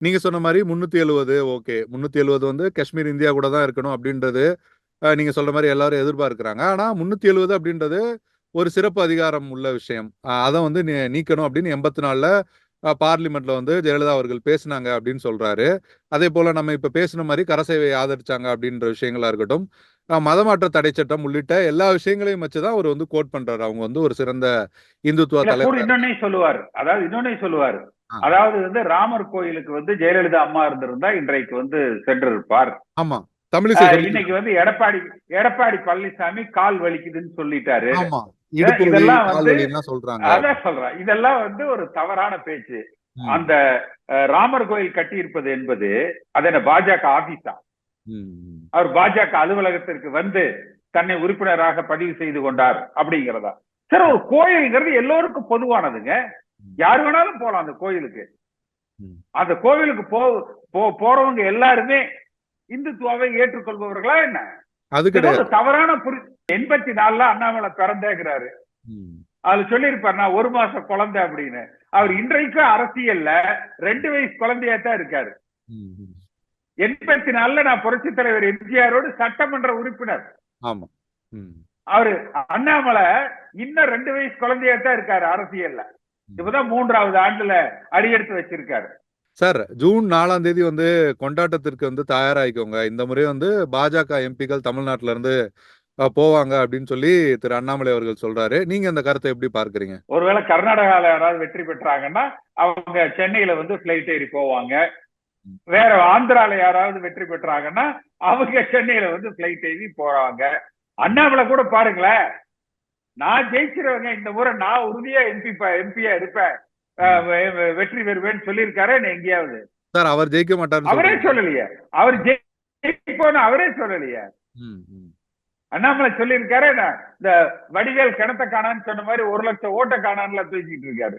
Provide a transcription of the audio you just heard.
நீங்க சொன்ன மாரி 370 ஓகே. 370 வந்து காஷ்மீர் இந்தியா கூட தான் இருக்கணும் அப்படின்றது, நீங்க சொல்ற மாரி எல்லாரும் எதிர்பார்க்கிறாங்க. ஆனா 370 அப்படின்றது ஒரு சிறப்பு அதிகாரம் உள்ள விஷயம். அத வந்து நீக்கணும் அப்படின்னு 84ல பார்லிமென்ட்ல வந்து ஜெயலலிதா அவர்கள் பேசினாங்க அப்படின்னு சொல்றாரு. அதேபோல நம்ம இப்ப பேசின மாரி கரசேவையை ஆதரிச்சாங்க அப்படின்ற விஷயங்களா இருக்கட்டும், மதமாற்ற தடை சட்டம் உள்ளிட்ட எல்லா விஷயங்களையும் வச்சு தான் அவர் வந்து கோட் பண்றாரு. அவங்க வந்து ஒரு சிறந்த இந்துத்துவ இல்ல கூட தலைவரா இன்னொன்னே சொல்லுவார். அதாவது இன்னொன்னே சொல்லுவார். ஆ. அதாவது வந்து ராமர் கோயிலுக்கு வந்து ஜெயலலிதா அம்மா இருந்திருந்தா இன்றைக்கு வந்து சென்றிருப்பார். ஆமா. தமிழிசை இன்னைக்கு சொல்லியிருக்காங்க. வந்து எடப்பாடி பழனிசாமி கால் வலிக்குதுன்னு சொல்லிட்டாரு. ஆமா. இடுப்பு வலி, இதெல்லாம் கால் வந்து வலின்லாம் சொல்றாங்க. அதான் சொல்றேன். இதெல்லாம் வந்து ஒரு தவறான பேச்சு. ம். அந்த ராமர் கோயில் கட்டியிருப்பது என்பது அது என்ன பாஜக ஆபீஸா? ம். அவர் பாஜக அலுவலகத்திற்கு வந்து தன்னை உறுப்பினராக பதிவு செய்து கொண்டார் அப்படிங்கிறதா? சார், ஒரு கோயில்ங்கிறது எல்லோருக்கும் பொதுவானதுங்க. யார் வேணாலும் போலாம் அந்த கோயிலுக்கு. அந்த கோவிலுக்கு போறவங்க எல்லாருமே இந்துத்துவாவை ஏற்றுக்கொள்பவர்களா என்ன? அது கிடையாது. தவறான 84ல அண்ணாமலை பிறந்தேங்கிறாரு. அதுல சொல்லியிருப்பார் நான் 1 மாச குழந்தை அப்படின்னு. அவர் இன்றைக்கு அரசியல்ல 2 வயசு குழந்தையா தான் இருக்காரு. 84ல நான் புரட்சி தலைவர் எம்ஜிஆரோடு சட்டமன்ற உறுப்பினர். ஆமா. அவரு அண்ணாமலை இன்னும் 2 வயசு குழந்தையா தான் இருக்காரு அரசியல்ல. இப்பதான் 3வது ஆண்டுல அடியெடுத்து வச்சிருக்காரு. சார், ஜூன் 4ஆம் தேதி வந்து கொண்டாட்டத்திற்கு வந்து தயாராகிக்கோங்க. இந்த முறை வந்து பாஜக எம்பிக்கள் தமிழ்நாட்டுல இருந்து போவாங்க அப்படின்னு சொல்லி திரு அண்ணாமலை அவர்கள் சொல்றாரு. நீங்க அந்த கருத்தை எப்படி பார்க்கிறீங்க? ஒருவேளை கர்நாடகால யாராவது வெற்றி பெற்றாங்கன்னா அவங்க சென்னையில வந்து பிளைட் ஏறி போவாங்க. வேற ஆந்திரால யாராவது வெற்றி பெற்றாங்கன்னா அவங்க சென்னையில வந்து பிளைட் ஏறி போறாங்க. அண்ணாமலை கூட பாருங்களேன், நான் ஜெயிச்சிருவேங்க இந்த முறை, நான் உறுதியா எம்பியா இருப்பேன், வெற்றி பெறுவேன்னு சொல்லியிருக்காரு எங்கேயாவது? சார், அவர் ஜெயிக்க மாட்டாரு. அவரே சொல்லலையே. அவர் ஜெயிப்போன்னு அவரே சொல்லலையே. அண்ணாமலை சொல்லியிருக்காரு, இந்த வடிவேல் கிணத்த காணான்னு சொன்ன மாதிரி 1 லட்சம் ஓட்ட காணான்ல பேசிட்டு இருக்காரு.